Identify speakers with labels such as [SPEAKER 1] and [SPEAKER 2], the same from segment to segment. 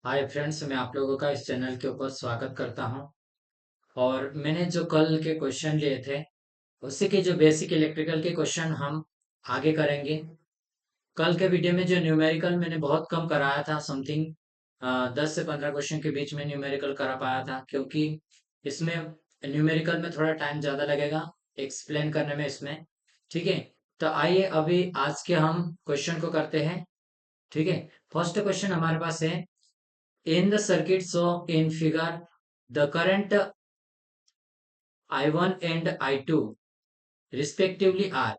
[SPEAKER 1] Hi friends, मैं आप लोगों का इस चैनल के ऊपर स्वागत करता हूं। और मैंने जो कल के क्वेश्चन लिए थे उसी के जो बेसिक इलेक्ट्रिकल के क्वेश्चन हम आगे करेंगे। कल के वीडियो में जो न्यूमेरिकल मैंने बहुत कम कराया था, समथिंग 10 से 15 क्वेश्चन के बीच में न्यूमेरिकल करा पाया था, क्योंकि इसमें न्यूमेरिकल में थोड़ा टाइम ज़्यादा लगेगा एक्सप्लेन करने में इसमें। ठीक है, तो आइए अभी आज के हम क्वेश्चन को करते हैं। ठीक है, फर्स्ट क्वेश्चन हमारे पास है, in the circuit shown in figure, the current I1 and I2 respectively are।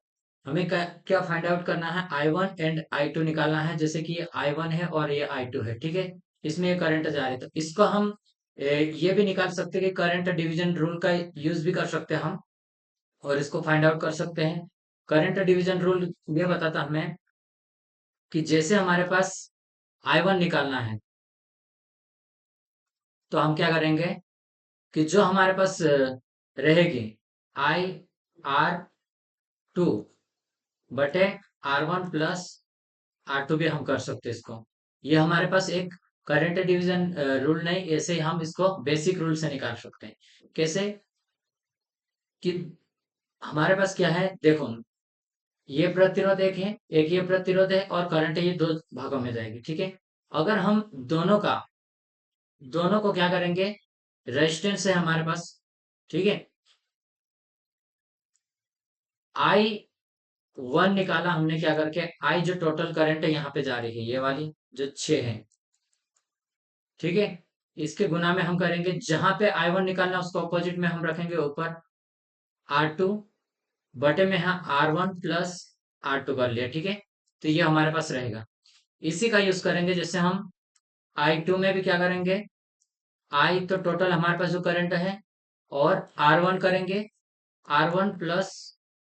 [SPEAKER 1] हमें क्या फाइंड आउट करना है, I1 एंड I2 निकालना है। जैसे कि ये I1 है और ये I2 है, ठीक है। इसमें ये करंट जा रही है, तो इसको हम ये भी निकाल सकते हैं कि करंट डिवीजन रूल का यूज भी कर सकते हैं हम, और इसको फाइंड आउट कर सकते हैं। करंट डिवीजन रूल ये बताता हमें कि जैसे हमारे पास I1 निकालना है, तो हम क्या करेंगे कि जो हमारे पास रहेगी I R2 बटे R1 प्लस R2 भी हम कर सकते हैं इसको। ये हमारे पास एक करंट डिवीजन रूल नहीं, ऐसे ही हम इसको बेसिक रूल से निकाल सकते हैं। कैसे कि हमारे पास क्या है, देखो, ये प्रतिरोध एक है, एक ये प्रतिरोध है, और करंट ये दो भागों में जाएगी। ठीक है, अगर हम दोनों को क्या करेंगे, रेजिस्टेंस है हमारे पास। ठीक है, I1 निकाला हमने क्या करके, I जो टोटल करंट है यहाँ पे जा रही है, ये वाली जो 6 है। ठीक है, इसके गुना में हम करेंगे, जहां पे I1 निकालना उसको ऑपोजिट में हम रखेंगे ऊपर R2 बटे में यहाँ R1 प्लस R2 कर लिया। ठीक है, तो ये हमारे पास रहेगा। इसी का यूज करेंगे, जैसे हम I2 में भी क्या करेंगे, I तो टोटल हमारे पास जो करंट है, और R1 करेंगे, R1 प्लस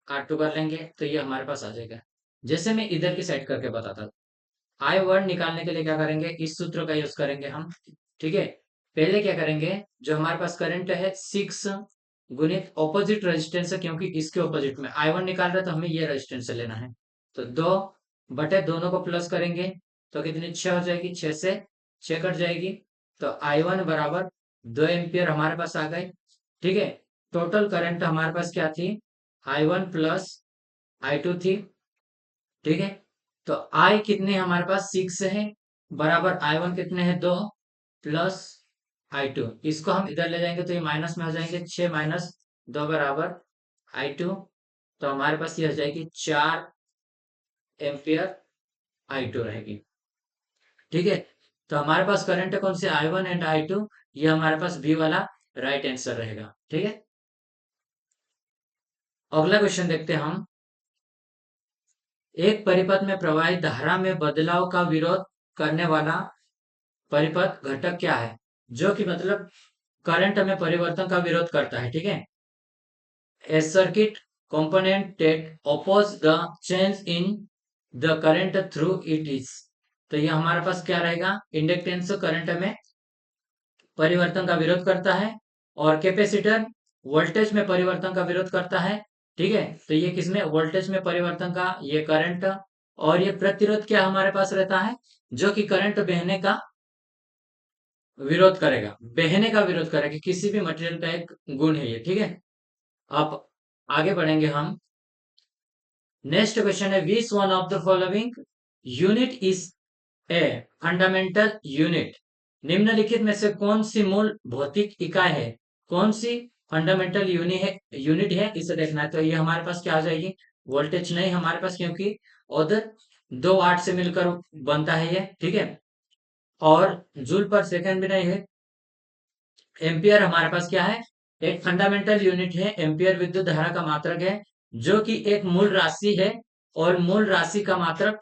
[SPEAKER 1] R2 कर लेंगे, तो ये हमारे पास आ जाएगा। जैसे मैं इधर की साइड करके बताता, I1 निकालने के लिए क्या करेंगे, इस सूत्र का यूज करेंगे हम। ठीक है, पहले क्या करेंगे, जो हमारे पास करंट है 6 गुणित ऑपोजिट रेजिस्टेंस है, क्योंकि इसके ऑपोजिट में I1 निकाल रहे, तो हमें ये रेजिस्टेंस से लेना है। तो 2 बटे दोनों को प्लस करेंगे, तो कितनी 6 हो जाएगी, 6 से 6 कट जाएगी, तो I1 बराबर 2 एम्पियर हमारे पास आ गए। ठीक है, टोटल करंट हमारे पास क्या थी, I1 प्लस I2 थी। ठीक है, तो I कितने हमारे पास 6 है, बराबर I1 कितने हैं 2 प्लस I2। इसको हम इधर ले जाएंगे तो ये माइनस में हो जाएंगे, 6 माइनस 2 बराबर I2। तो हमारे पास ये हो जाएगी 4 एम्पियर I2 रहेगी। ठीक है, तो हमारे पास करंट कौन से, I1 एंड I2। ये हमारे पास बी वाला राइट आंसर रहेगा। ठीक है, अगला क्वेश्चन देखते हैं हम। एक परिपथ में प्रवाहित धारा में बदलाव का विरोध करने वाला परिपथ घटक क्या है, जो कि मतलब करंट में परिवर्तन का विरोध करता है। ठीक है, a circuit component that oppose the change in the current through it is। तो ये हमारे पास क्या रहेगा, इंडक्टेंस करंट में परिवर्तन का विरोध करता है, और कैपेसिटर वोल्टेज में परिवर्तन का विरोध करता है। ठीक है, तो ये किसमें, वोल्टेज में परिवर्तन का, ये करंट। और ये प्रतिरोध क्या हमारे पास रहता है, जो कि करंट बहने का विरोध करेगा, बहने का विरोध करेगा, किसी भी मटेरियल का एक गुण है ये। ठीक है, अब आगे बढ़ेंगे हम। नेक्स्ट क्वेश्चन है, which one of the following unit is a fundamental unit. निम्नलिखित में से कौन सी मूल भौतिक इकाई है, कौन सी फंडामेंटल यूनिट है, इसे देखना है। तो ये हमारे पास क्या आ जाएगी, वोल्टेज नहीं हमारे पास, क्योंकि उधर 2 वाट से मिलकर बनता है ये। ठीक है, और जूल पर सेकंड भी नहीं है। एम्पियर हमारे पास क्या है, एक फंडामेंटल यूनिट है। एम्पियर विद्युत धारा का मात्रक है, जो कि एक मूल राशि है, और मूल राशि का मात्रक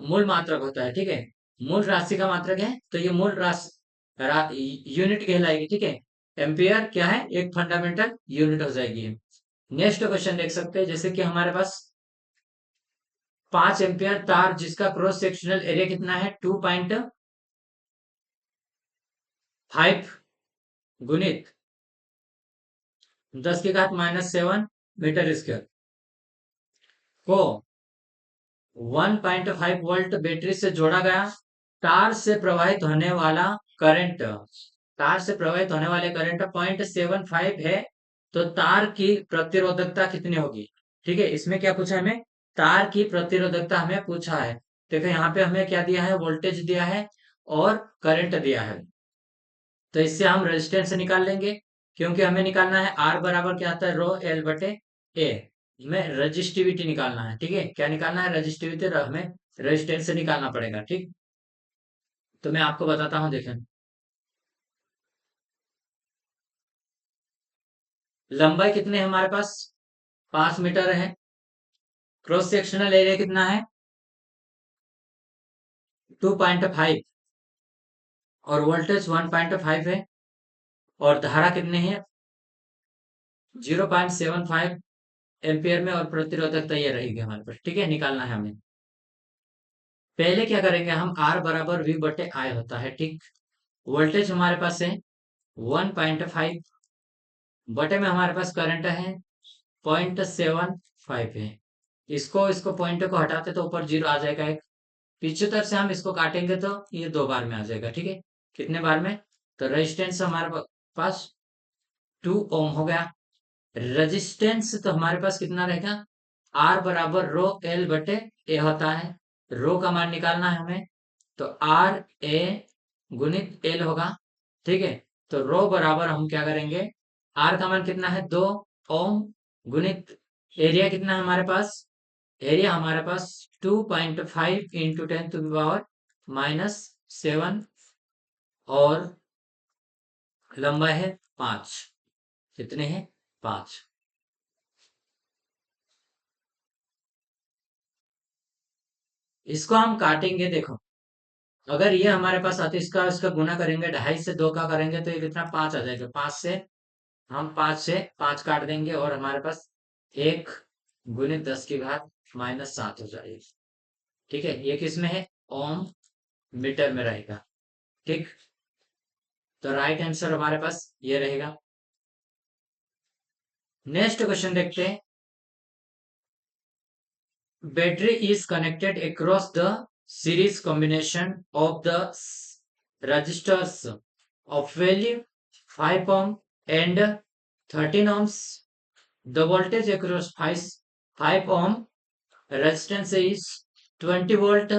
[SPEAKER 1] मूल मात्रक होता है। ठीक है, मूल राशि का मात्रक है, तो ये मूल राशि यूनिट कहलाएगी। ठीक है, एम्पियर क्या है, एक फंडामेंटल यूनिट हो जाएगी। नेक्स्ट क्वेश्चन देख सकते हैं, जैसे कि हमारे पास 5 एम्पियर तार जिसका क्रॉस सेक्शनल एरिया कितना है, 2.5 गुणित 10⁻⁻7 मीटर स्क्वायर को 1.5 वोल्ट बैटरी से जोड़ा गया, तार से प्रवाहित होने वाला करंट, तार से प्रवाहित होने वाले करंट 0.75 है, तो तार की प्रतिरोधकता कितनी होगी। ठीक है, इसमें क्या पूछा है हमें, तार की प्रतिरोधकता हमें पूछा है। देखो यहाँ पे हमें क्या दिया है, वोल्टेज दिया है और करंट दिया है। तो इससे हम रेजिस्टेंस निकाल लेंगे, क्योंकि हमें निकालना है आर बराबर क्या आता है, रो एल बटे ए। हमें रजिस्टिविटी निकालना है। ठीक है, क्या निकालना है, रजिस्टिविटी, हमें रेजिस्टेंस से निकालना पड़ेगा। ठीक, तो मैं आपको बताता हूँ, देखें। लंबाई कितनी है हमारे पास, 5 मीटर है। क्रॉस सेक्शनल एरिया कितना है, 2.5, और वोल्टेज 1.5 है, और धारा कितनी है, 0.75 एम्पियर में, और प्रतिरोधकता ये रहेगी हमारे पास। ठीक है, निकालना है हमें। पहले क्या करेंगे हम, आर बराबर वी बटे आई होता है। ठीक, वोल्टेज हमारे पास है 1.5, बटे में हमारे पास करंट है 0.75 है। इसको इसको पॉइंट को हटाते तो ऊपर जीरो आ जाएगा एक, पीछे तरफ से हम इसको काटेंगे तो ये 2 बार में आ जाएगा। ठीक है, कितने बार में, तो रेजिस्टेंस हमारे पास 2 ओम हो गया। रेजिस्टेंस तो हमारे पास कितना रहेगा, आर बराबर रो एल बटे ए होता है। रो का मान निकालना है हमें, तो आर ए गुणित एल होगा। ठीक है, तो रो बराबर हम क्या करेंगे, आर का मान कितना है, 2 ओम, गुणित एरिया कितना है हमारे पास, एरिया हमारे पास 2.5 इंटू 10⁻⁻7, और लंबाई है 5, कितने हैं, 5। इसको हम काटेंगे, देखो, अगर ये हमारे पास आते, इसका इसका गुना करेंगे, 2.5 से 2 का करेंगे तो ये कितना, 5 आ जाएगा। 5 से 5 काट देंगे, और हमारे पास 1 गुणित 10⁻⁻7 हो जाएगी। ठीक है, ये किस में है, ओम मीटर में रहेगा। ठीक, तो राइट आंसर हमारे पास ये रहेगा। नेक्स्ट क्वेश्चन देखते हैं। Battery is connected across the series combination of the resistors of value 5 ohm and 13 ohms. The voltage across 5 ohm resistance is 20 volt.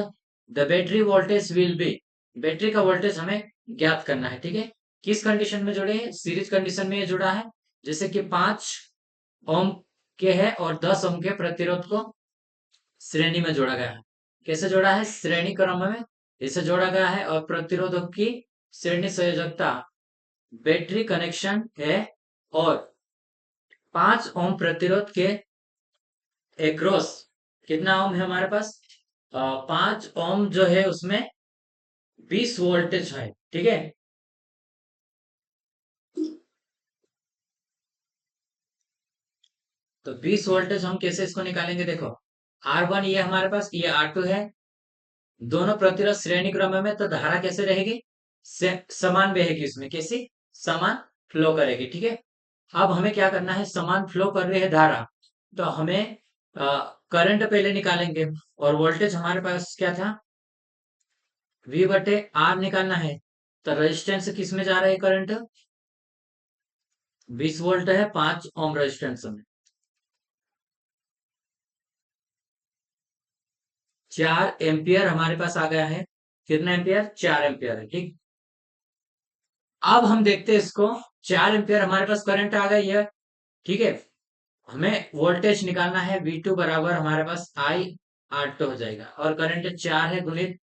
[SPEAKER 1] The battery voltage will be, battery का voltage हमें ज्ञात करना है। ठीक है, किस कंडीशन में जुड़े हैं, सीरीज कंडीशन में ये जुड़ा है, जैसे कि 5 ओम के है और 10 ओम के प्रतिरोध को श्रेणी में जोड़ा गया है। कैसे जोड़ा है, श्रेणी क्रम में इसे जोड़ा गया है, और प्रतिरोधक की श्रेणी संयोजकता बैटरी कनेक्शन है, और 5 ओम प्रतिरोध के एक्रॉस कितना ओम है हमारे पास, 5 ओम जो है उसमें 20 वोल्टेज है। ठीक है, तो 20 वोल्टेज हम कैसे इसको निकालेंगे, देखो, R1 ये हमारे पास, ये R2 है, दोनों प्रतिरोध श्रेणी क्रम में, तो धारा कैसे रहेगी, समान बहेगी, इसमें कैसी, समान फ्लो करेगी। ठीक है, अब हमें क्या करना है, समान फ्लो कर रही है धारा, तो हमें करंट पहले निकालेंगे, और वोल्टेज हमारे पास क्या था, V बटे R निकालना है। तो रेजिस्टेंस किस में जा रहा है करंट, 20 वोल्ट है 5 ओम रेजिस्टेंस में, 4 एम्पियर हमारे पास आ गया है। कितना एम्पियर, 4 एम्पियर है। ठीक, अब हम देखते हैं इसको, 4 एम्पियर हमारे पास करंट आ गई है। ठीक है, हमें वोल्टेज निकालना है, V2 बराबर हमारे पास I R2 हो जाएगा, और करंट 4 है, गुणित,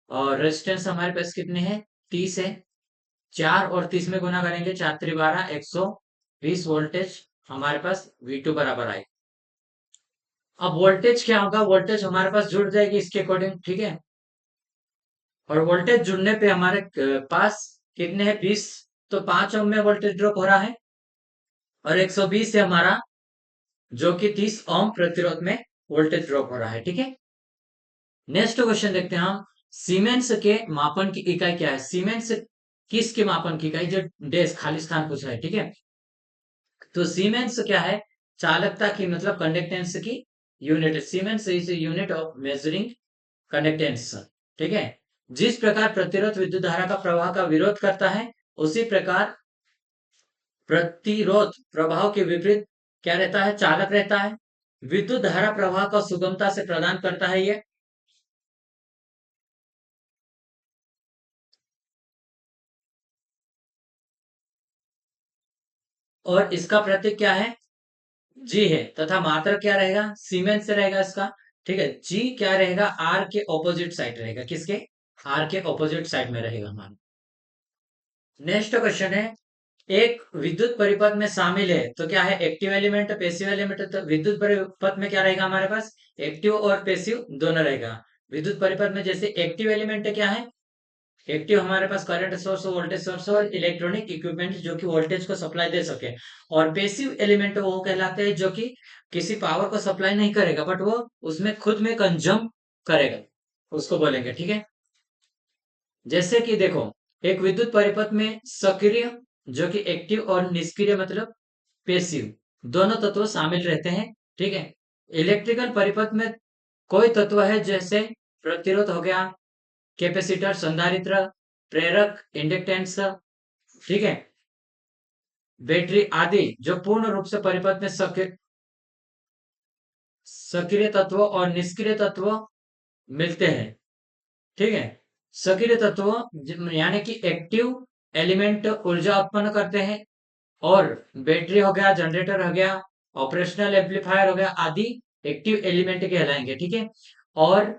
[SPEAKER 1] और रेजिस्टेंस हमारे पास कितने हैं, 30 है। 4 और 30 में गुना करेंगे, 4×3 = 120 वोल्टेज हमारे पास V2 बराबर आए। अब वोल्टेज क्या होगा, वोल्टेज हमारे पास जुड़ जाएगी इसके अकॉर्डिंग। ठीक है, और वोल्टेज जुड़ने पे हमारे पास कितने हैं, 20, तो 5 ओम में वोल्टेज ड्रॉप हो रहा है, और 120 है हमारा, जो कि 30 ओम प्रतिरोध में वोल्टेज ड्रॉप हो रहा है। ठीक है, नेक्स्ट क्वेश्चन देखते हैं हम, सीमेंस के मापन की इकाई क्या है, सीमेंस किसके मापन की इकाई, जो डेस खाली स्थान पूछा है। ठीक है, तो सीमेंस क्या है, चालकता की, मतलब कंडक्टेंस की unit, siemens is unit of measuring conductance. ठीक है, जिस प्रकार प्रतिरोध विद्युत धारा का प्रवाह का विरोध करता है, उसी प्रकार प्रतिरोध प्रभाव के विपरीत क्या रहता है, चालक रहता है। विद्युत धारा प्रवाह को सुगमता से प्रदान करता है ये। और इसका प्रतीक क्या है, जी है, तथा मात्रक क्या रहेगा, सीमेंस से रहेगा इसका। ठीक है, जी क्या रहेगा, आर के ऑपोजिट साइड रहेगा, किसके, आर के ऑपोजिट साइड में रहेगा हमारा। नेक्स्ट क्वेश्चन है, एक विद्युत परिपथ में शामिल है तो क्या है, एक्टिव एलिमेंट पैसिव एलिमेंट। तो विद्युत परिपथ में क्या रहेगा हमारे पास, एक्टिव और पैसिव दोनों रहेगा। विद्युत परिपथ में जैसे एक्टिव एलिमेंट क्या है, एक्टिव हमारे पास करंट सोर्स, वोल्टेज सोर्स और इलेक्ट्रॉनिक इक्विपमेंट जो कि वोल्टेज को सप्लाई दे सके। और पैसिव एलिमेंट वो कहलाते हैं जो कि किसी पावर को सप्लाई नहीं करेगा, बट वो उसमें खुद में कंज्यूम करेगा, उसको बोलेंगे। ठीक है, जैसे कि देखो, एक विद्युत परिपथ में सक्रिय जो कि एक्टिव और निष्क्रिय मतलब पेसिव दोनों तत्व शामिल रहते हैं। ठीक है, इलेक्ट्रिकल परिपथ में कोई तत्व है जैसे प्रतिरोध हो गया, कैपेसिटर, संधारित्र, प्रेरक, इंडक्टेंस, ठीक है, बैटरी आदि जो पूर्ण रूप से परिपथ में सक्रिय तत्व और निष्क्रिय तत्व मिलते हैं। ठीक है, सक्रिय तत्व यानी कि एक्टिव एलिमेंट ऊर्जा उत्पन्न करते हैं, और बैटरी हो गया, जनरेटर हो गया, ऑपरेशनल एम्पलीफायर हो गया आदि एक्टिव एलिमेंट कहलाएंगे। ठीक है, और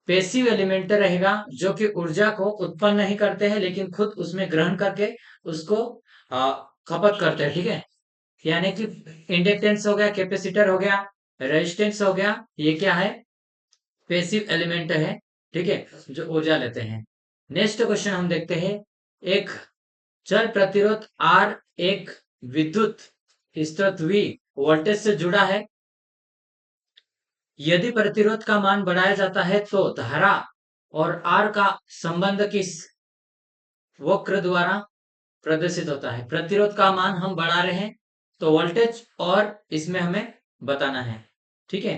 [SPEAKER 1] पैसिव एलिमेंट रहेगा जो कि ऊर्जा को उत्पन्न नहीं करते हैं लेकिन खुद उसमें ग्रहण करके उसको खपत करते हैं। ठीक है, यानी कि इंडक्टेंस हो गया, कैपेसिटर हो गया, रेजिस्टेंस हो गया, ये क्या है, पैसिव एलिमेंट है। ठीक है, जो ऊर्जा लेते हैं। नेक्स्ट क्वेश्चन हम देखते हैं, एक चल प्रतिरोध R एक विद्युत स्रोत V वोल्टेज से जुड़ा है। यदि प्रतिरोध का मान बढ़ाया जाता है तो धारा और R का संबंध किस वक्र द्वारा प्रदर्शित होता है। प्रतिरोध का मान हम बढ़ा रहे हैं तो वोल्टेज और इसमें हमें बताना है। ठीक है,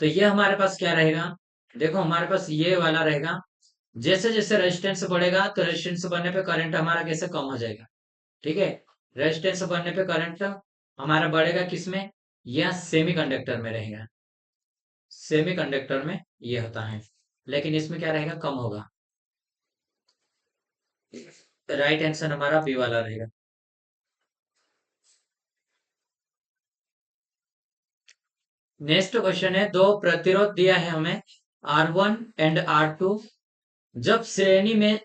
[SPEAKER 1] तो ये हमारे पास क्या रहेगा, देखो हमारे पास ये वाला रहेगा, जैसे जैसे रेजिस्टेंस बढ़ेगा तो रेजिस्टेंस बढ़ने पे करंट हमारा कैसे कम हो जाएगा। ठीक है, रेजिस्टेंस बढ़ने पे करंट हमारा बढ़ेगा किसमें, यह सेमीकंडक्टर में रहेगा। सेमीकंडक्टर में ये होता है, लेकिन इसमें क्या रहेगा, कम होगा। राइट आंसर हमारा बी वाला रहेगा। नेक्स्ट क्वेश्चन है, दो प्रतिरोध दिया है हमें R1 एंड R2, जब श्रेणी में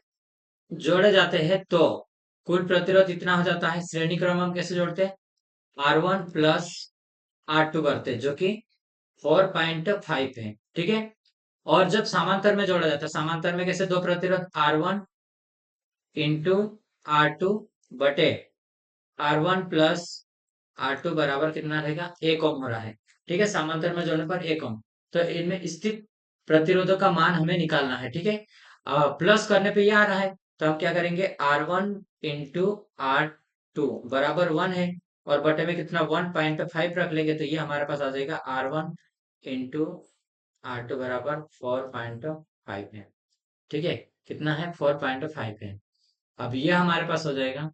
[SPEAKER 1] जोड़े जाते हैं तो कुल प्रतिरोध इतना हो जाता है। श्रेणी क्रम हम कैसे जोड़ते हैं, R1 प्लस R2 करते हैं जो कि 4.5 है। ठीक है, और जब समांतर में जोड़ा जाता है, समांतर में कैसे, दो प्रतिरोध R1 इंटू R2 बटे R1 प्लस R2 बराबर कितना रहेगा, 1 ओम हो रहा है। ठीक है, समांतर में जोड़ने पर 1 ओम, तो इनमें स्थित प्रतिरोधों का मान हमें निकालना है। ठीक है, प्लस करने पे ये आ रहा है तो हम क्या करेंगे, R1 इंटू R2 बराबर 1 है, और बटे में कितना 1.5 रख लेंगे तो ये हमारे पास आ जाएगा R1 इंटू R2 बराबर 4.5 है। ठीक है, कितना है, 4.5 है। अब ये हमारे पास हो जाएगा,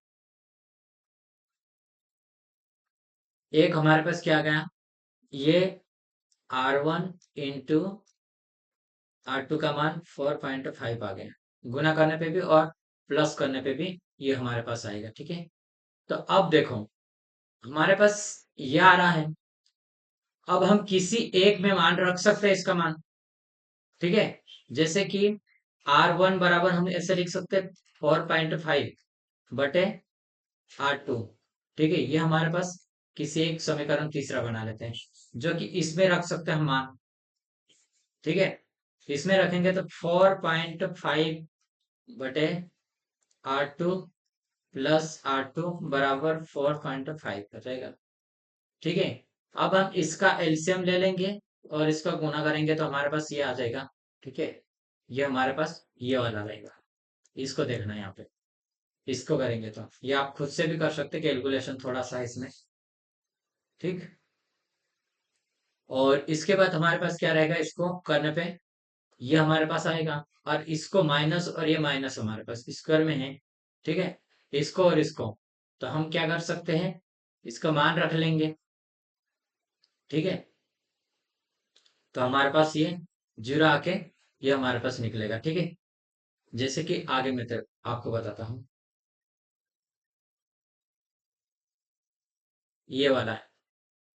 [SPEAKER 1] एक हमारे पास क्या गया, ये R1 इंटू R2 का मान 4.5 आ गया, गुना करने पे भी और प्लस करने पे भी ये हमारे पास आएगा। ठीक है, तो अब देखो हमारे पास ये आ रहा है, अब हम किसी एक में मान रख सकते हैं इसका मान। ठीक है, जैसे कि R1 बराबर हम ऐसे लिख सकते हैं 4.5 बटे R2। ठीक है, ये हमारे पास किसी एक समीकरण तीसरा बना लेते हैं जो कि इसमें रख सकते हैं हम मान। ठीक है, इसमें रखेंगे तो 4.5 बटे R2 प्लस R2 बराबर 4.5 हो जाएगा। ठीक है, अब हम इसका एलसीएम ले लेंगे और इसका गुणा करेंगे तो हमारे पास ये आ जाएगा। ठीक है, ये हमारे पास ये वाला रहेगा, इसको देखना है यहाँ पे, इसको करेंगे तो ये आप खुद से भी कर सकते कैलकुलेशन थोड़ा सा इसमें। ठीक, और इसके बाद हमारे पास क्या रहेगा, इसको करने पे ये हमारे पास आएगा, और इसको माइनस और ये माइनस हमारे पास स्क्वायर में है, ठीक है, इसको और इसको, तो हम क्या कर सकते हैं, इसका मान रख लेंगे, ठीक है, तो हमारे पास ये जीरो आके ये हमारे पास निकलेगा, ठीक है। जैसे कि आगे मैं आपको बताता हूँ, ये वाला है,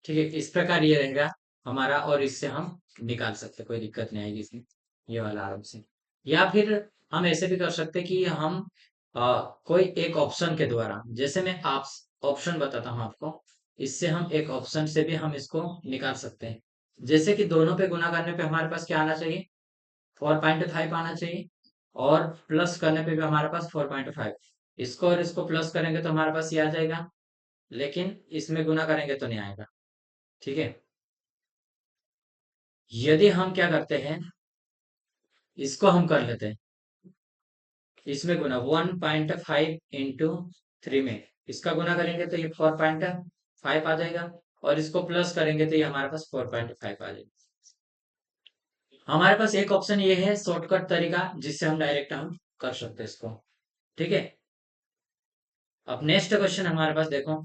[SPEAKER 1] ठीक है, इस प्रकार ये रहेगा हमारा, और इससे हम निकाल सकते, कोई दिक्कत नहीं आएगी इसमें, ये वाला आराम से। या फिर हम ऐसे भी कर सकते हैं कि हम कोई एक ऑप्शन के द्वारा, जैसे मैं आप ऑप्शन बताता हूँ आपको, इससे हम एक ऑप्शन से भी हम इसको निकाल सकते हैं। जैसे कि दोनों पे गुना करने पे हमारे पास क्या आना चाहिए, 4.5 आना चाहिए, और प्लस करने पे भी हमारे पास 4.5, इसको और इसको प्लस करेंगे तो हमारे पास ये आ जाएगा, लेकिन इसमें गुना करेंगे तो नहीं आएगा, ठीक है। यदि हम क्या करते हैं, इसको हम कर लेते हैं, इसमें गुना 1.5 इंटू 3 में, इसका गुना करेंगे तो ये 4.5 आ जाएगा, और इसको प्लस करेंगे तो ये हमारे पास 4.5 आ जाएगा। हमारे पास एक ऑप्शन ये है शॉर्टकट तरीका, जिससे हम डायरेक्ट हम कर सकते हैं इसको, ठीक है। अब नेक्स्ट क्वेश्चन हमारे पास देखो,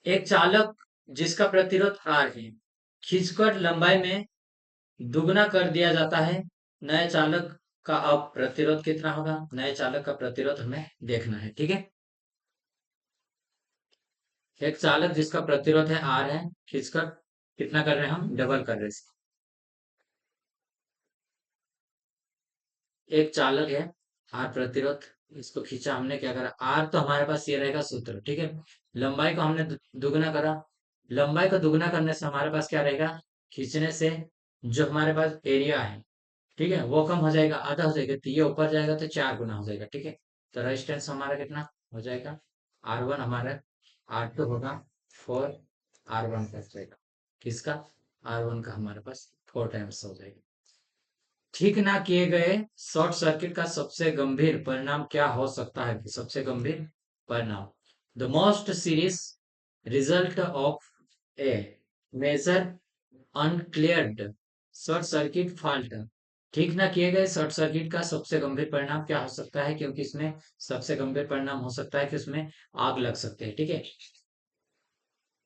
[SPEAKER 1] एक चालक जिसका प्रतिरोध R है, खींचकर लंबाई में दुगना कर दिया जाता है, नए चालक का अब प्रतिरोध कितना होगा, नए चालक का प्रतिरोध हमें देखना है, ठीक है। एक चालक जिसका प्रतिरोध है R है, खींचकर कितना कर रहे हैं, हम डबल कर रहे हैं एक चालक है, R प्रतिरोध, इसको खींचा हमने, क्या करा, R तो हमारे पास ये रहेगा सूत्र, ठीक है। लंबाई को हमने दुगना करा, लंबाई को दुगना करने से हमारे पास क्या रहेगा, खींचने से जो हमारे पास एरिया है, ठीक है, वो कम हो जाएगा, आधा हो जाएगा, तो ये ऊपर जाएगा तो 4 गुना हो जाएगा, ठीक है। तो रेजिस्टेंस हमारा कितना हो जाएगा, R1 हमारा, R2 होगा 4, R1 का हो जाएगा, किसका, R1 का हमारे पास 4 टाइम्स हो जाएगा। ठीक ना किए गए शॉर्ट सर्किट का सबसे गंभीर परिणाम क्या हो सकता है, सबसे गंभीर परिणाम, the most serious result of a major uncleared short circuit fault. ठीक ना किए गए शॉर्ट सर्किट का सबसे गंभीर परिणाम क्या हो सकता है, क्योंकि इसमें सबसे गंभीर परिणाम हो सकता है कि उसमें आग लग सकते हैं, ठीक है,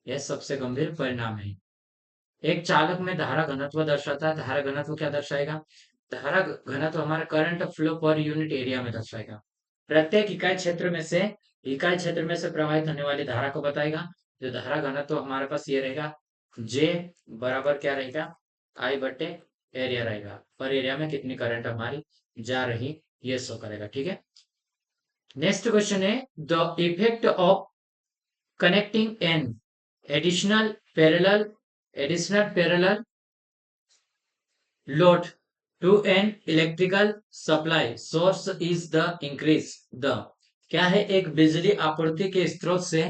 [SPEAKER 1] यह सबसे गंभीर परिणाम है। एक चालक में धारा घनत्व दर्शाता है, धारा घनत्व क्या दर्शाएगा, धारा घनत्व हमारा current flow per unit area में दर्शाएगा, प्रत्येक इकाई क्षेत्र में से प्रवाहित होने वाली धारा को बताएगा। जो धारा घनत्व हमारे पास ये रहेगा, जे बराबर क्या रहेगा, आई बटे एरिया रहेगा, पर एरिया में कितनी करंट हमारी जा रही, ये शो करेगा, ठीक है। नेक्स्ट क्वेश्चन है, the effect of connecting an additional parallel additional parallel load to an electrical supply source is the increase the, क्या है, एक बिजली आपूर्ति के स्रोत से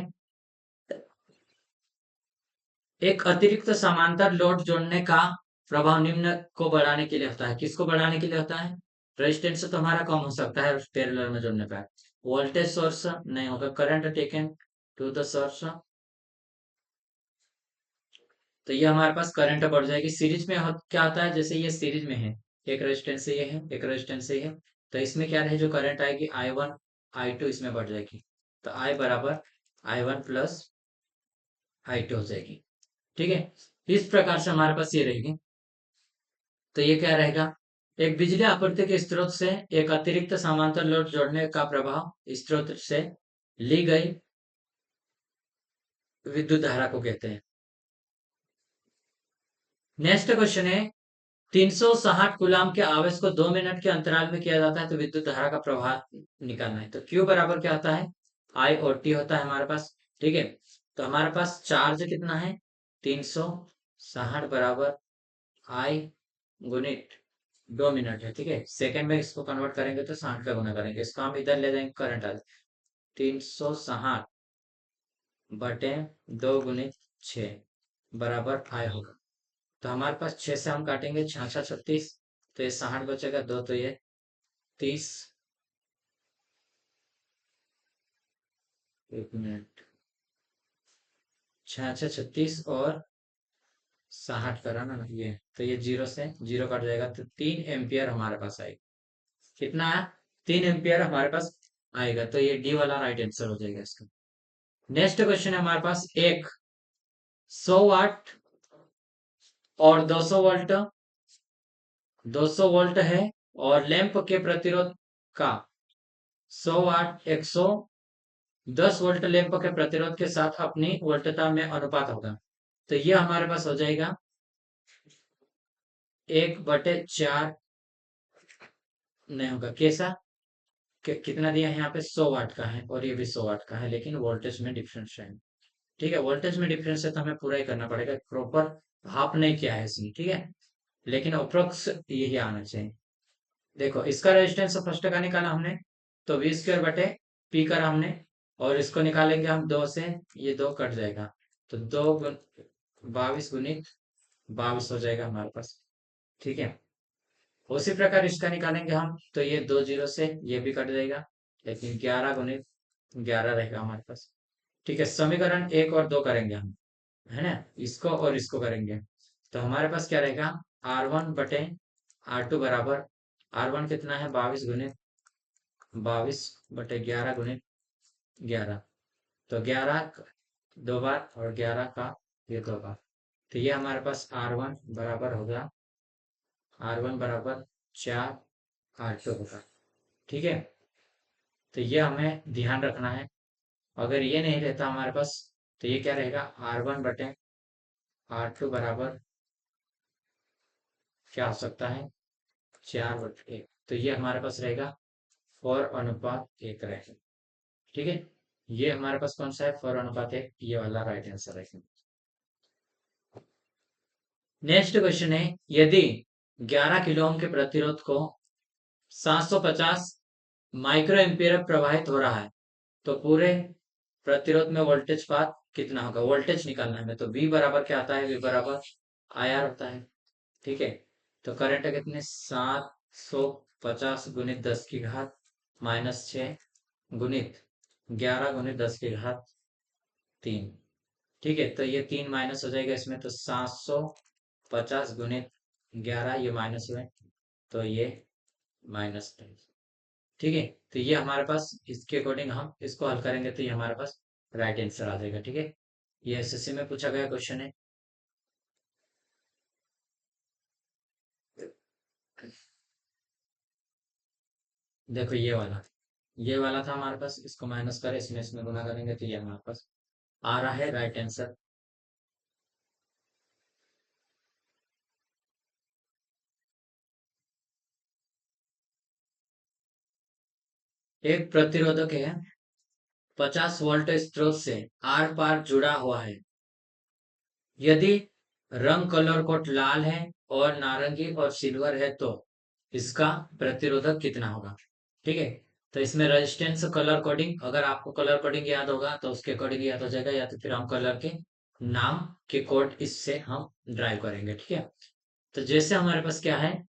[SPEAKER 1] एक अतिरिक्त समांतर लोड जोड़ने का प्रभाव निम्न को बढ़ाने के लिए होता है, किसको बढ़ाने के लिए होता है, रेजिस्टेंस तो हमारा कम हो सकता है पैरेलल में जोड़ने पर, वोल्टेज सोर्स नहीं होगा, current taken to the source, तो ये हमारे पास करंट बढ़ जाएगी। सीरीज में क्या होता है, जैसे ये सीरीज में है, एक रेजिस्टेंस से ये है, एक रेजिस्टेंस से ये है, तो इसमें क्या रहे, जो करंट आएगी I1 I2 इसमें बढ़ जाएगी, तो I बराबर I1 प्लस I2 हो जाएगी, ठीक है। इस प्रकार से हमारे पास ये रहेगी, तो ये क्या रहेगा, एक बिजली आपूर्ति के स्रोत से एक अतिरिक्त समांतर लोड जोड़ने का प्रभाव स्रोत से ली गई विद्युत धारा को कहते हैं। नेक्स्ट क्वेश्चन है, 360 गुलाम के आवेश को 2 मिनट के अंतराल में किया जाता है, तो विद्युत धारा का प्रवाह निकालना है, तो Q बराबर क्या होता है, I और T होता है हमारे पास, ठीक है। तो हमारे पास चार्ज कितना है, 360 बराबर I गुणित 2 मिनट है, ठीक है, सेकंड में इसको कन्वर्ट करेंगे तो 60 का गुना करेंगे, इसको हम इधर ले जाएंगे, करंट आ 360 बटे 2 गुणित 6 बराबर I होगा, तो हमारे पास 6 से हम काटेंगे, 6×6 = 36, तो ये 60 बचेगा, 2 तो ये 30, 1 मिनट, 6×6 = 36 और 60 करा ना ये, तो ये जीरो से जीरो कट जाएगा, तो 3 एम्पियर हमारे पास आएगा। कितना है? 3 एम्पियर हमारे पास आएगा, तो ये डी वाला राइट आंसर हो जाएगा इसका। नेक्स्ट क्वेश्चन है हमारे पास, एक 100 वाट और 200 वोल्ट, 200 वोल्ट है, और लैंप के प्रतिरोध का 100 वाट 110 वोल्ट लैंप के प्रतिरोध के साथ अपनी वोल्टता में अनुपात होगा। तो ये हमारे पास हो जाएगा 1/4, नहीं होगा कैसा, कितना दिया है यहाँ पे, 100 वाट का है, और ये भी 100 वाट का है, लेकिन वोल्टेज में डिफरेंस है। ठीक है, वोल्टेज में डिफरेंस है तो हमें पूरा ही करना पड़ेगा, प्रॉपर भाप नहीं किया है इसमें, ठीक है, लेकिन अप्रोक्स यही आना चाहिए। देखो इसका रेजिस्टेंस फर्स्ट का निकाला हमने, तो V² बटे पी करा हमने, और इसको निकालेंगे हम 2 से, ये 2 कट जाएगा, तो 22 गुणित 22 हो जाएगा हमारे पास। ठीक है, उसी प्रकार इसका निकालेंगे हम, तो ये 2 जीरो से ये भी कट जाएगा, लेकिन 11 गुणित 11 रहेगा हमारे पास। ठीक है, समीकरण 1 और 2 करेंगे हम, है ना, इसको और इसको करेंगे, तो हमारे पास क्या रहेगा, R1/R2 बराबर, R1 कितना है, 22 गुणित 22/11 गुणित 11, तो 11 दो बार और 11 का ये 2 बार, तो ये हमारे पास R1 बराबर 4 R2 होगा। ठीक है, तो ये हमें ध्यान रखना है, अगर ये नहीं रहता हमारे पास, तो ये क्या रहेगा, R1/R2 बराबर क्या हो सकता है, 4/1, तो ये हमारे पास रहेगा 4:1 रहेगा। ठीक है, ये हमारे पास कौन सा है, 4:1, ये वाला राइट आंसर है। नेक्स्ट क्वेश्चन है, यदि 11 किलो ओम के प्रतिरोध को 750 माइक्रो एम्पियर प्रवाहित हो रहा है, तो पूरे प्रतिरोध में वोल्टेज पात कितना होगा, वोल्टेज निकालना है हमें, तो V बराबर क्या आता है, V बराबर IR होता है। ठीक है, तो करंट कितने, 750 गुणित 10 की घात -6 गुणित 11 गुणित 10 की घात 3। ठीक है, तो ये 3 माइनस हो जाएगा इसमें, तो 750 गुणित 11, ये माइनस हुए, तो ये -10। ठीक है, तो ये हमारे पास, इसके अकॉर्डिंग हम इसको हल करेंगे, तो ये हमारे पास राइट आंसर आ जाएगा। ठीक है, ये एसएससी में पूछा गया क्वेश्चन है। देखो ये वाला था हमारे पास, इसको माइनस करें, इसमें इसमें गुना करेंगे, तो ये हमारे पास आ रहा है राइट आंसर। एक प्रतिरोधक है, 50 वोल्ट स्रोत से आर पार जुड़ा हुआ है, यदि रंग कलर कोड लाल है और नारंगी और सिल्वर है, तो इसका प्रतिरोधक कितना होगा। ठीक है, तो इसमें रेजिस्टेंस कलर कोडिंग, अगर आपको कलर कोडिंग याद होगा तो उसके अकॉर्डिंग याद हो जाएगा, या तो फिर हम कलर के नाम के कोड इससे हम ड्राइव करेंगे। ठीक है, तो जैसे हमारे पास क्या है,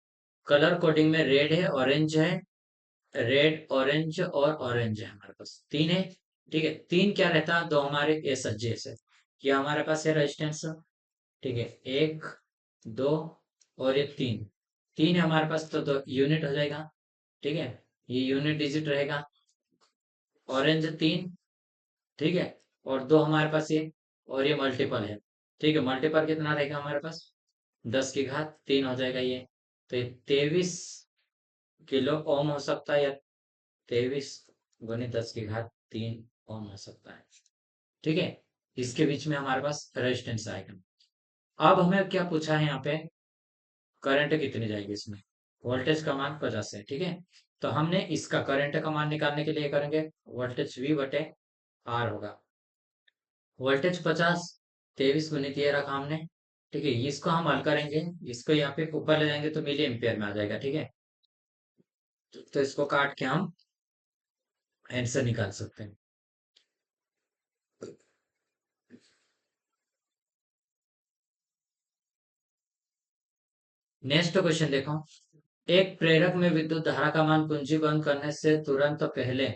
[SPEAKER 1] कलर कोडिंग में रेड है, ऑरेंज है, रेड ऑरेंज और ऑरेंज है, हमारे पास 3 है। ठीक है, 3 क्या रहता है, दो हमारे एस जैसे, ये हमारे पास है रेजिस्टेंस। ठीक है, 1 2 और ये 3, 3 है हमारे पास, तो 2 यूनिट हो जाएगा। ठीक है, ये यूनिट डिजिट रहेगा, ऑरेंज 3। ठीक है, और 2 हमारे पास ये, और ये मल्टीपल है। ठीक है, मल्टीपल कितना रहेगा हमारे पास, 10 की घात 3 हो जाएगा ये, तो ये 23 किलो ओम हो सकता है, या 23 गुणित 10 की घात 3 ओम हो सकता है। ठीक है, इसके बीच में हमारे पास रेजिस्टेंस आएगा। अब हमें क्या पूछा है यहाँ पे, करंट कितनी जाएगी इसमें, वोल्टेज का मान 50 है। ठीक है, तो हमने इसका करंट का मान निकालने के लिए करेंगे, वोल्टेज V/R होगा, वोल्टेज 50, 23 गुणित ये रखा हमने। ठीक है, इसको हम हल करेंगे, इसको यहाँ पे ऊपर ले जाएंगे तो मिली एम्पियर में आ जाएगा। ठीक है, तो इसको काट के हम आंसर निकाल सकते हैं। नेक्स्ट क्वेश्चन देखो, एक प्रेरक में विद्युत धारा का मान कुंजी बंद करने से तुरंत पहले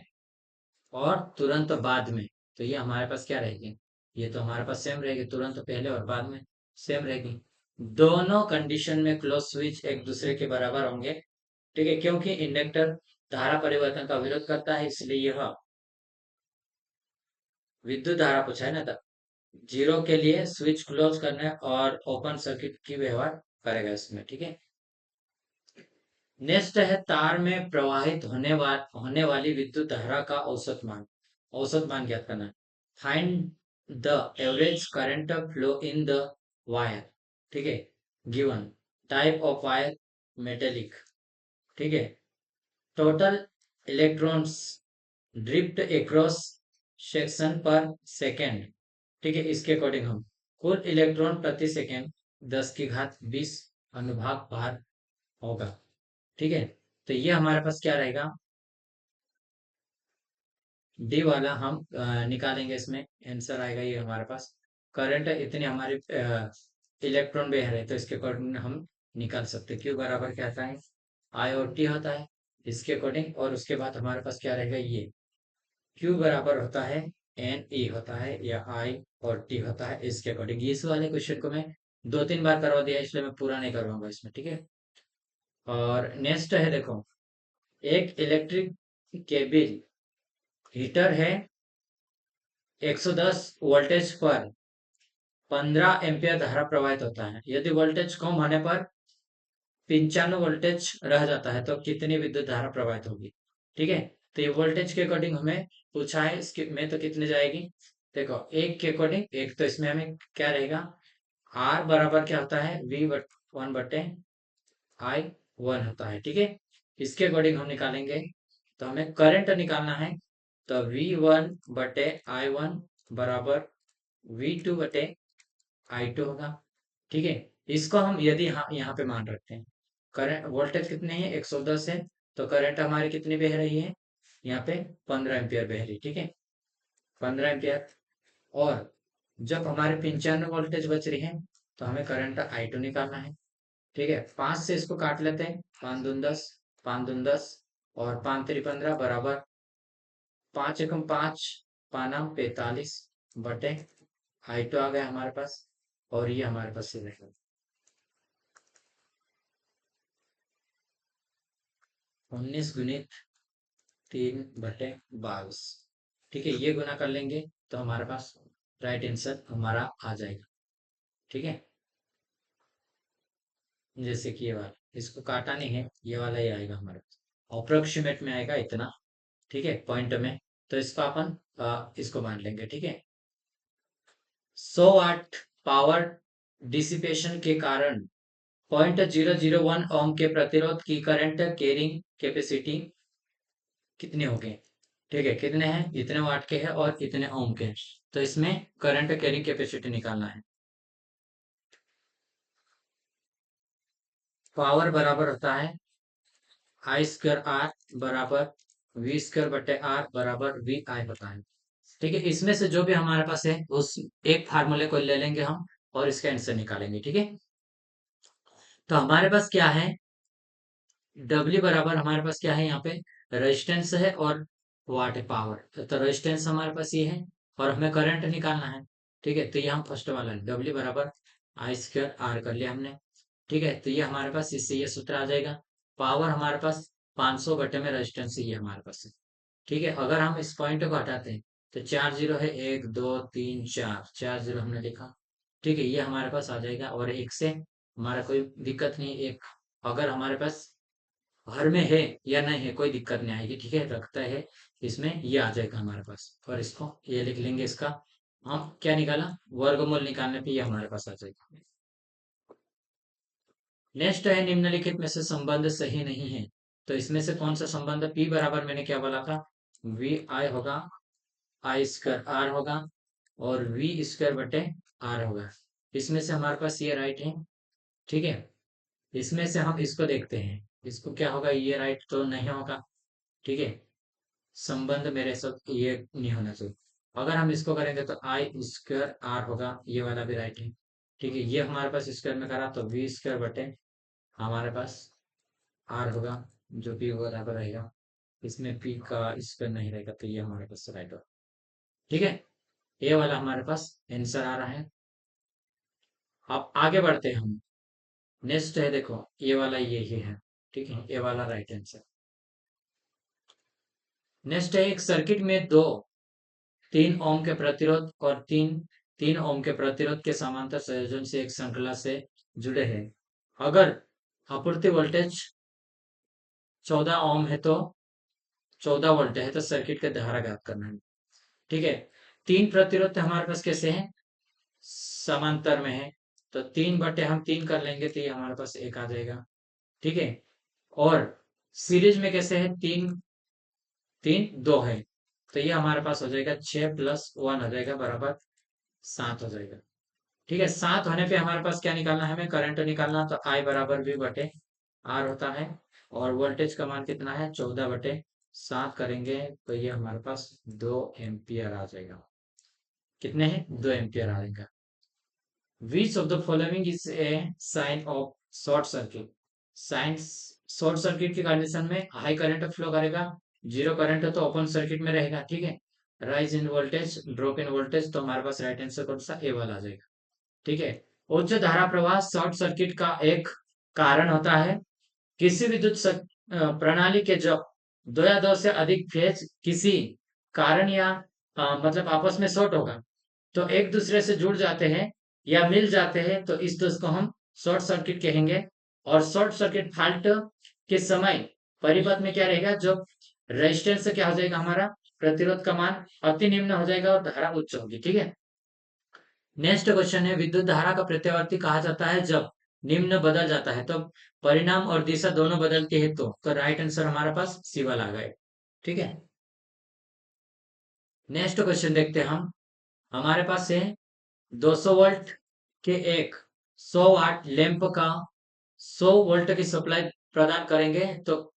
[SPEAKER 1] और तुरंत बाद में, तो ये हमारे पास क्या रहेगी, ये तो हमारे पास सेम रहेगी, तुरंत पहले और बाद में सेम रहेगी। दोनों कंडीशन में क्लोज स्विच एक दूसरे के बराबर होंगे। ठीक है, क्योंकि इंडक्टर धारा परिवर्तन का विरोध करता है, इसलिए यह विद्युत धारा पूछा है ना, तब जीरो के लिए स्विच क्लोज करने और ओपन सर्किट की व्यवहार करेगा इसमें। ठीक है, नेक्स्ट है तार में प्रवाहित होने वाली विद्युत धारा का औसत मान ज्ञात करना है। Find the average current flow in the wire. ठीक है, given type of wire metallic. ठीक है, total electrons drift across section पर सेकेंड। ठीक है, इसके अकॉर्डिंग हम कुल इलेक्ट्रॉन प्रति सेकेंड 10 की घात 20 अनुभाग बार होगा। ठीक है, तो ये हमारे पास क्या रहेगा, डी वाला हम निकालेंगे, इसमें आंसर आएगा ये हमारे पास। करंट इतने हमारे इलेक्ट्रॉन बह रहे, तो इसके अकॉर्डिंग हम निकाल सकते, क्यू बराबर क्या आता है, आई और टी होता है इसके अकॉर्डिंग। और उसके बाद हमारे पास क्या रहेगा, ये क्यू बराबर होता है एन ई होता है, या आई और टी होता है इसके अकॉर्डिंग। इस वाले क्वेश्चन को मैं 2-3 बार करवा दिया, इसलिए मैं पूरा नहीं करवाऊंगा इसमें। ठीक है, और नेक्स्ट है, देखो एक इलेक्ट्रिक केबिल हीटर है, 110 वोल्टेज पर 15 एम्पियर धारा प्रवाहित होता है। यदि वोल्टेज कम होने पर 95 वोल्टेज रह जाता है, तो कितनी विद्युत धारा प्रवाहित होगी। ठीक है, तो ये वोल्टेज के अकॉर्डिंग हमें पूछा है, इसके में तो कितने जाएगी, देखो एक के अकॉर्डिंग, एक तो इसमें हमें क्या रहेगा, आर बराबर क्या होता है, V1/I1 होता है। ठीक है, इसके अकॉर्डिंग हम निकालेंगे, तो हमें करंट निकालना है, तो V1/I1 बराबर V2/I2 होगा। ठीक है, इसको हम यदि यहाँ पे मान रखते हैं, करंट वोल्टेज कितने हैं, 110 है, तो करंट हमारी कितनी बह रही है, यहाँ पे 15 एम्पियर बह रही। ठीक है, 15 एम्पियर। और जब हमारे 95 वोल्टेज बच रही है, तो हमें करंट I2 निकालना है। ठीक है, 5 से इसको काट लेते हैं, 5 दूनी 10, 5 दूनी 10 और 5 3 15 बराबर 5 एकम 5, 5 नाम 45/I2 आ गया हमारे पास। और ये हमारे पास से रहेगा 19 × 3/22। ठीक है, ये गुना कर लेंगे, तो हमारे पास राइट आंसर हमारा आ जाएगा। ठीक है, जैसे कि ये वाला, इसको काटा नहीं है, ये वाला ही आएगा हमारे पास, अप्रोक्सीमेट में आएगा इतना। ठीक है, पॉइंट में, तो इसको अपन इसको मान लेंगे। ठीक है, 100 वाट पावर डिसिपेशन के कारण 0.001 ओम के प्रतिरोध की करंट कैरिंग कैपेसिटी कितने हो गए। ठीक है, कितने हैं, इतने वाट के हैं और इतने ओम के हैं, तो इसमें करंट कैरिंग कैपेसिटी निकालना है। पावर बराबर होता है I2R बराबर V2/R बराबर VI होता है। ठीक है, इसमें से जो भी हमारे पास है, उस एक फार्मूले को ले लेंगे हम, और इसका आंसर निकालेंगे। ठीक है, तो हमारे पास क्या है, डब्ल्यू बराबर हमारे पास क्या है, यहाँ पे रेजिस्टेंस है और वाट है पावर, तो रेजिस्टेंस हमारे पास ये है, और हमें करंट निकालना है। ठीक है, तो ये हम फर्स्ट वाला डब्ल्यू बराबर I2R कर लिया हमने। ठीक है, तो ये हमारे पास, इससे ये सूत्र आ जाएगा। पावर हमारे पास 500 बटे में रेजिस्टेंस, ये हमारे पास है। ठीक है, अगर हम इस पॉइंट को हटाते हैं, तो 4 जीरो है, 1 2 3 4, 4 जीरो हमने लिखा। ठीक है, ये हमारे पास आ जाएगा, और एक से हमारा कोई दिक्कत नहीं, एक अगर हमारे पास घर में है या नहीं है, कोई दिक्कत नहीं आएगी। ठीक है, रखता है इसमें, ये आ जाएगा हमारे पास, और इसको ये लिख लेंगे, इसका हम क्या निकाला, वर्गमूल निकालने पे ये हमारे पास आ जाएगा। नेक्स्ट है, निम्नलिखित में से संबंध सही नहीं है, तो इसमें से कौन सा संबंध, P बराबर मैंने क्या बोला था, VI होगा, I2R होगा, और V2/R होगा। इसमें से हमारे पास ये राइट है। ठीक है, इसमें से हम इसको देखते हैं, इसको क्या होगा, ये राइट तो नहीं होगा। ठीक है, संबंध मेरे साथ ये नहीं होना चाहिए। अगर हम इसको करेंगे, तो I2R होगा, ये वाला भी राइट है। ठीक है, ये हमारे पास स्क्वायर में करा, तो V2/, हमारे पास R होगा, जो P बराबर रहेगा, इसमें P का स्क्वायर नहीं रहेगा, तो ये हमारे पास राइट होगा। ठीक है, ये वाला हमारे पास आंसर आ रहा है। अब आगे बढ़ते हैं हम। नेक्स्ट है, देखो ये वाला ये ही है, ठीक है, ये वाला राइट आंसर। नेक्स्ट है, एक सर्किट में दो 3 ओम के प्रतिरोध और तीन 3 ओम के प्रतिरोध के समांतर संयोजन से एक श्रृंखला से जुड़े हैं। अगर आपूर्ति वोल्टेज 14 ओम है तो 14 वोल्ट है, तो सर्किट का धारा ज्ञात करना है। ठीक है, 3 प्रतिरोध हमारे पास कैसे हैं, समांतर में है, तो 3 बटे हम 3 कर लेंगे तो ये हमारे पास 1 आ जाएगा। ठीक है, और सीरीज में कैसे है, 3 3 2 है, तो ये हमारे पास हो जाएगा 6 + 1 हो जाएगा बराबर 7 हो जाएगा। ठीक है, 7 होने पे हमारे पास क्या निकालना है, हमें करंट निकालना, तो I बराबर V/R होता है, और वोल्टेज का मान कितना है, 14/7 करेंगे तो ये हमारे पास 2 एम्पियर आ जाएगा। कितने हैं, 2 एम्पियर आ जाएगा। Which of the following is a sign of short circuit? Sign short circuit की कंडीशन में हाई करंट फ्लो करेगा, जीरो करंट है तो ओपन सर्किट में रहेगा। ठीक है, rise in voltage, drop in voltage, तो हमारे पास राइट आंसर कौन सा, ए वाला आ जाएगा। ठीक है, उच्च धारा प्रवाह शॉर्ट सर्किट का एक कारण होता है। किसी विद्युत प्रणाली के जब दो या दो से अधिक फेज किसी कारण या मतलब आपस में शॉर्ट होगा, तो एक दूसरे से जुड़ जाते हैं या मिल जाते हैं, तो इस दोष को हम शॉर्ट सर्किट कहेंगे। और शॉर्ट सर्किट फाल्ट के समय परिपथ में क्या रहेगा, जो रेजिस्टेंस क्या हो जाएगा, हमारा प्रतिरोध का मान अति निम्न हो जाएगा और धारा उच्च होगी। ठीक है, नेक्स्ट क्वेश्चन है, विद्युत धारा का प्रत्यावर्ती कहा जाता है जब निम्न बदल जाता है, तो परिणाम और दिशा दोनों बदलती है, तो राइट आंसर हमारे पास सी वाला आ गए। ठीक है, नेक्स्ट क्वेश्चन देखते हैं हम। हमारे पास है 200 वोल्ट के एक 100 वाट लैंप का 100 वोल्ट की सप्लाई प्रदान करेंगे, तो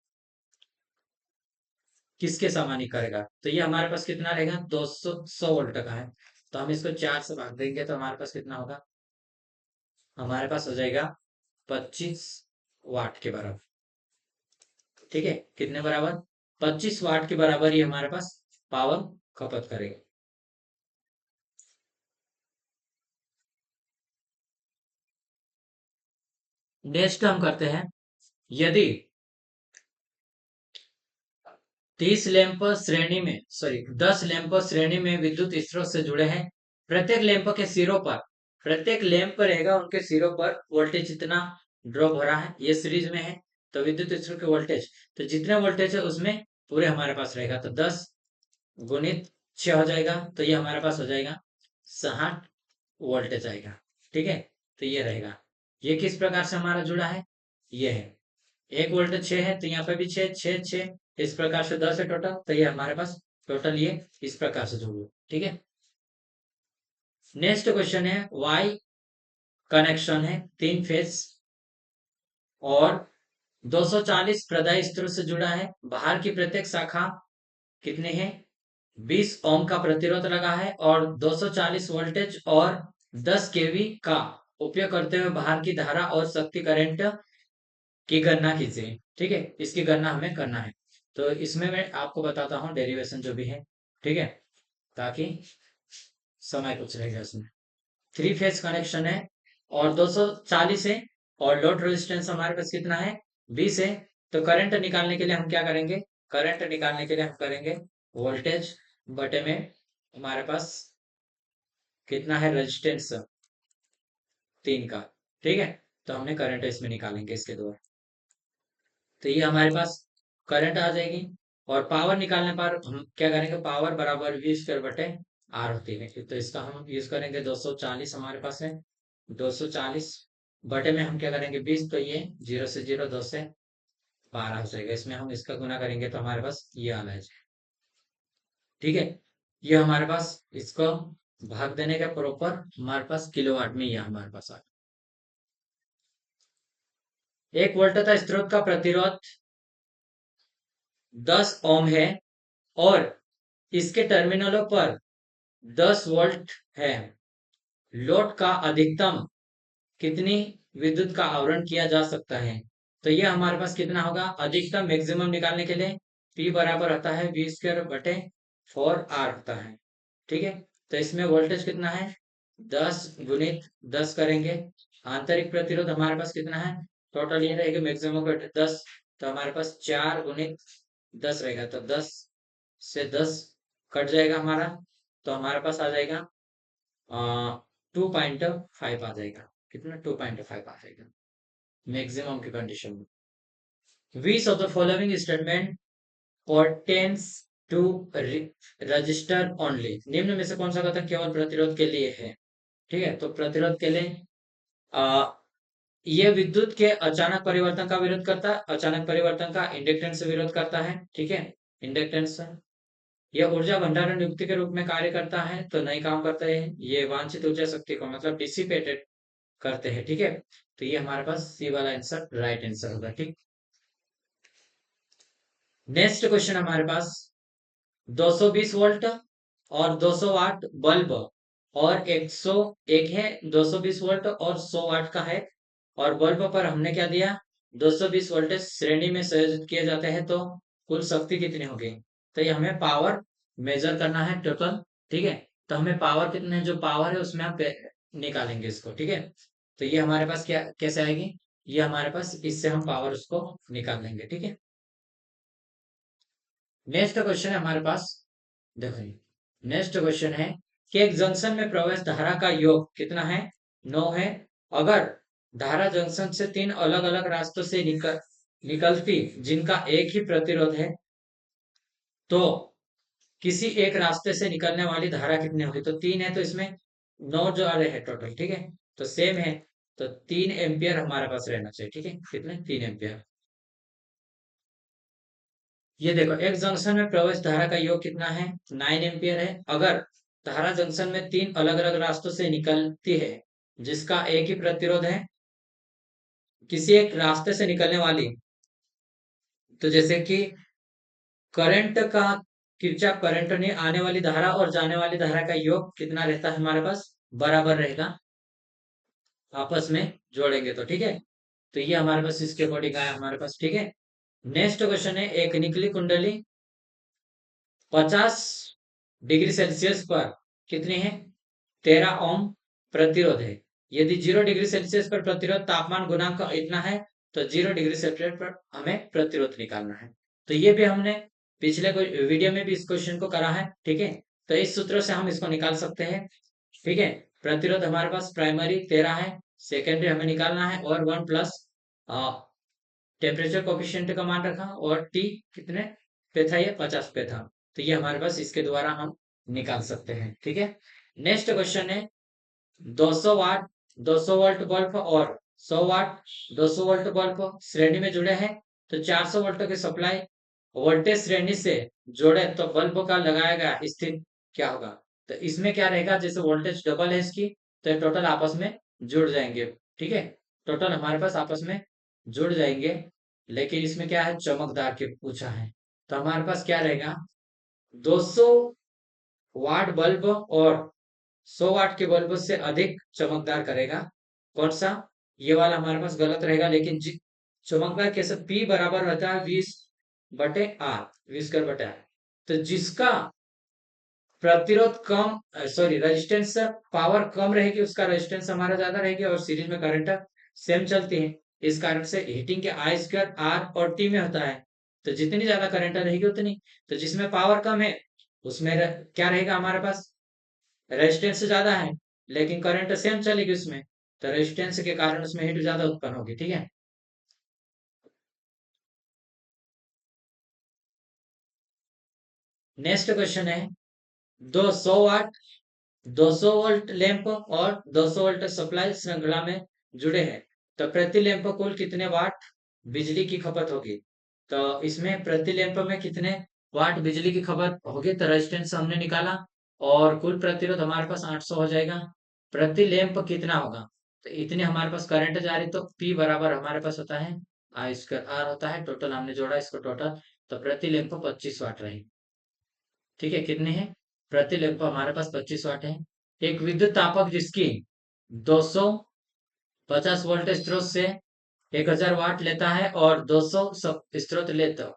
[SPEAKER 1] किसके समान ही करेगा, तो ये हमारे पास कितना रहेगा, 200 100 वोल्ट का है, तो हम इसको 4 से भाग देंगे तो हमारे पास कितना होगा, हमारे पास हो जाएगा 25 वाट के बराबर। ठीक है, कितने बराबर, 25 वाट के बराबर ही हमारे पास पावर खपत करेगा। नेक्स्ट हम करते हैं, यदि 10 लैंप श्रेणी में विद्युत स्रोत से जुड़े हैं, प्रत्येक लैंप के सिरों पर, प्रत्येक लैंप रहेगा उनके सिरों पर वोल्टेज जितना ड्रॉप हो रहा है, ये सीरीज में है, तो विद्युत स्रोत के वोल्टेज, तो जितने वोल्टेज है उसमें पूरे हमारे पास रहेगा, तो 10 × 6 हो जाएगा, तो ये हमारे पास हो जाएगा 60 वोल्टेज आएगा। ठीक है, तो ये रहेगा, ये किस प्रकार से हमारा जुड़ा है, ये है, एक वोल्ट 6 है, तो यहाँ पे भी 6 6 6, इस प्रकार से 10 है टोटल, तो ये हमारे पास टोटल ये इस प्रकार से जुड़े। ठीक है, नेक्स्ट क्वेश्चन है, वाई कनेक्शन है 3 फेज और 240 प्रदाय स्त्रोत से जुड़ा है, बाहर की प्रत्येक शाखा कितने हैं, 20 ओम का प्रतिरोध लगा है और 240 वोल्टेज और 10 केवी का उपयोग करते हुए बाहर की धारा और शक्ति करंट की गणना कीजिए। ठीक है, इसकी गणना हमें करना है, तो इसमें मैं आपको बताता हूँ डेरिवेशन जो भी है। ठीक है, ताकि समय कुछ रहेगा इसमें। 3 फेज कनेक्शन है और 240 है, और लोड रेजिस्टेंस हमारे पास कितना है, 20 है, तो करंट निकालने के लिए हम क्या करेंगे, करंट निकालने के लिए हम करेंगे वोल्टेज बटे में हमारे पास कितना है, रेजिस्टेंस 3 का। ठीक है, तो हमने करंट इसमें निकालेंगे इसके द्वारा, तो ये हमारे पास करंट आ जाएगी। और पावर निकालने पर हम क्या करेंगे, पावर बराबर V² बटे R होती है, तो इसका हम यूज करेंगे 240 हमारे पास है, 240 बटे में हम क्या करेंगे 20, तो ये 0 से 0 2 से 12 हो जाएगा, इसमें हम इसका गुना करेंगे तो हमारे पास ये आ जाएगा। ठीक है, ये हमारे पास इसको भाग देने का प्रॉपर हमारे पास किलोवाट में ये हमारे पास आ गया। 1 वोल्ट तथा स्रोत का प्रतिरोध 10 ओम है और इसके टर्मिनलों पर 10 वोल्ट है, लोड का अधिकतम कितनी विद्युत का आवरण किया जा सकता है, तो ये हमारे पास कितना होगा, अधिकतम मैक्सिमम निकालने के लिए P बराबर होता है V²/4R होता है। ठीक है, तो इसमें वोल्टेज कितना है, 10 × 10 करेंगे आंतरिक प्रतिरोध हमारे पास कितना है, टोटल ये रहेगा मैक्सिमम का 10, तो हमारे पास 4 गुणित 10 रहेगा, तो 10 से 10 कट जाएगा हमारा, तो हमारे पास आ जाएगा 2.5 आ जाएगा। कितना, 2.5 आ जाएगा मैक्सिमम की कंडीशन में। Which of the following statement pertains to register only, निम्न में से कौन सा कथन केवल प्रतिरोध के लिए है। ठीक है, तो प्रतिरोध के लिए आ, ये विद्युत के अचानक परिवर्तन का विरोध करता है, अचानक परिवर्तन का इंडक्टेंस से विरोध करता है। ठीक है, इंडक्टेंस यह ऊर्जा भंडारण युक्ति के रूप में कार्य करता है, तो नहीं काम करता है। ये वांछित ऊर्जा शक्ति को मतलब डिसिपेटेड करते हैं। ठीक है, तो ये हमारे पास सी वाला आंसर राइट आंसर होगा। ठीक, नेक्स्ट क्वेश्चन हमारे पास 220 वोल्ट और 200 वाट बल्ब और 101 है, 220 वोल्ट और 100 वाट का है, और बल्ब पर हमने क्या दिया, 220 वोल्टेज श्रेणी में संयोजित किए जाते हैं, तो कुल शक्ति कितनी होगी। तो ये हमें पावर मेजर करना है टोटल। ठीक है, तो हमें पावर कितने, जो पावर है उसमें हम निकालेंगे इसको। ठीक है, तो ये हमारे पास क्या कैसे आएगी, ये हमारे पास इससे हम पावर उसको निकाल लेंगे। ठीक है, नेक्स्ट क्वेश्चन है हमारे पास, देखो नेक्स्ट क्वेश्चन है कि एक जंक्शन में प्रवेश धारा का योग कितना है, 9 है। अगर धारा जंक्शन से 3 अलग अलग रास्तों से निकलती जिनका एक ही प्रतिरोध है, तो किसी एक रास्ते से निकलने वाली धारा कितनी होगी। तो 3 है, तो इसमें 9 जो आ रहे हैं टोटल। ठीक है, तो सेम है, तो 3 एम्पियर हमारे पास रहना चाहिए। ठीक है, कितने, 3 एम्पियर। ये देखो, एक जंक्शन में प्रवेश धारा का योग कितना है, 9 एम्पियर है। अगर धारा जंक्शन में 3 अलग अलग रास्तों से निकलती है जिसका एक ही प्रतिरोध है, किसी एक रास्ते से निकलने वाली, तो जैसे कि करंट का, किरचॉफ करंट ने आने वाली धारा और जाने वाली धारा का योग कितना रहता है हमारे पास, बराबर रहेगा, आपस में जोड़ेंगे तो। ठीक है, तो ये हमारे पास इसके अकॉर्डिंग आया हमारे पास। ठीक है, नेक्स्ट क्वेश्चन है, एक निकली कुंडली 50 डिग्री सेल्सियस पर कितनी है, 13 ओम प्रतिरोध है। यदि 0 डिग्री सेल्सियस पर प्रतिरोध तापमान गुणांक इतना है, तो 0 डिग्री सेल्सियस पर हमें प्रतिरोध निकालना है। तो ये भी हमने पिछले वीडियो में भी इस क्वेश्चन को करा है। ठीक है, तो इस सूत्र से हम इसको निकाल सकते हैं। ठीक है, प्रतिरोध हमारे पास प्राइमरी 13 है, सेकेंडरी हमें निकालना है, और 1 प्लस टेम्परेचर कोफिशिएंट का मान रखा, और टी कितने पे था, ये 50 पे था, तो ये हमारे पास इसके द्वारा हम निकाल सकते हैं। ठीक है, नेक्स्ट क्वेश्चन है, 200 वाट 200 वोल्ट बल्ब और 100 वाट 200 वोल्ट बल्ब श्रेणी में जुड़े हैं, तो 400 वोल्ट की सप्लाई वोल्टेज श्रेणी से जोड़े तो बल्ब का लगाया गया स्थिति क्या होगा। तो इसमें क्या रहेगा, जैसे वोल्टेज डबल है इसकी, तो टोटल आपस में जुड़ जाएंगे। ठीक है, टोटल हमारे पास आपस में जुड़ जाएंगे, लेकिन इसमें क्या है, चमकदार के पूछा है, तो हमारे पास क्या रहेगा, 200 वाट बल्ब और 100 वाट के बल्ब से अधिक चमकदार करेगा कौन सा, ये वाला हमारे पास गलत रहेगा, लेकिन चमकदार कैसे, P बराबर रहता है 20/R, 20 कर/R। तो जिसका प्रतिरोध कम, सॉरी रेजिस्टेंस, पावर कम रहेगी उसका रेजिस्टेंस हमारा ज्यादा रहेगी, और सीरीज में करंट सेम चलती है। इस कारण से हीटिंग के I2R और T में होता है, तो जितनी ज्यादा करंट रहेगी उतनी, तो जिसमें पावर कम है उसमें क्या रहेगा हमारे पास, रेजिस्टेंस ज्यादा है, लेकिन करंट सेम चलेगी उसमें, तो रेजिस्टेंस के कारण उसमें हीट ज्यादा उत्पन्न होगी। ठीक है, नेक्स्ट क्वेश्चन है, 200 वाट 200 वोल्ट लैंप और 200 वोल्ट सप्लाई श्रृंखला में जुड़े हैं, तो प्रति लैंप कुल कितने वाट बिजली की खपत होगी। तो इसमें प्रति लैंप में कितने वाट बिजली की खपत होगी, तो रेजिस्टेंस हमने निकाला, और कुल प्रतिरोध हमारे पास 800 हो जाएगा। प्रति लैंप कितना होगा, तो इतने हमारे पास करंट जा रही, तो P बराबर हमारे पास होता है I2R होता है, टोटल हमने जोड़ा इसको टोटल, तो प्रति लैंप 25 वाट रहे। ठीक है, कितने हैं, प्रति लैंप हमारे पास 25 वाट है। एक विद्युत तापक जिसकी 250 वोल्ट स्रोत से 1000 वाट लेता है और 200 स्रोत लेता,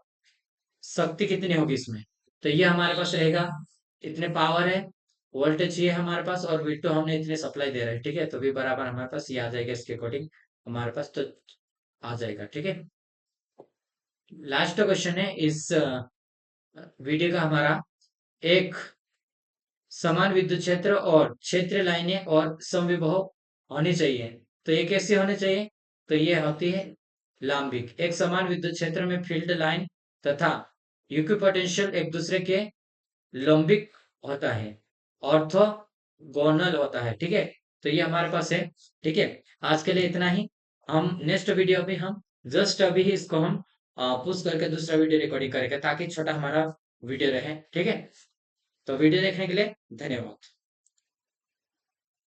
[SPEAKER 1] शक्ति कितनी होगी इसमें, तो ये हमारे पास रहेगा, इतने पावर है, वोल्टेज ये है हमारे पास और V2 हमने इतने सप्लाई दे रहे हैं, ठीक है। तो भी बराबर हमारे पास ये आ जाएगा, इसके अकॉर्डिंग हमारे पास तो आ जाएगा, ठीक है। लास्ट क्वेश्चन है इस वीडियो का हमारा, एक समान विद्युत क्षेत्र और क्षेत्र लाइनें और समविभव होनी चाहिए, तो ये कैसे होने चाहिए? तो ये होती है लांबिक। एक समान विद्युत क्षेत्र में फील्ड लाइन तथा इक्विपोटेंशियल एक दूसरे के लंबिक होता है, ऑर्थोगोनल होता है, ठीक है। तो ये हमारे पास है, ठीक है। आज के लिए इतना ही। हम नेक्स्ट वीडियो में हम जस्ट अभी ही इसको हम पुश करके दूसरा वीडियो रिकॉर्डिंग करेंगे, ताकि छोटा हमारा वीडियो रहे, ठीक है। तो वीडियो देखने के लिए धन्यवाद।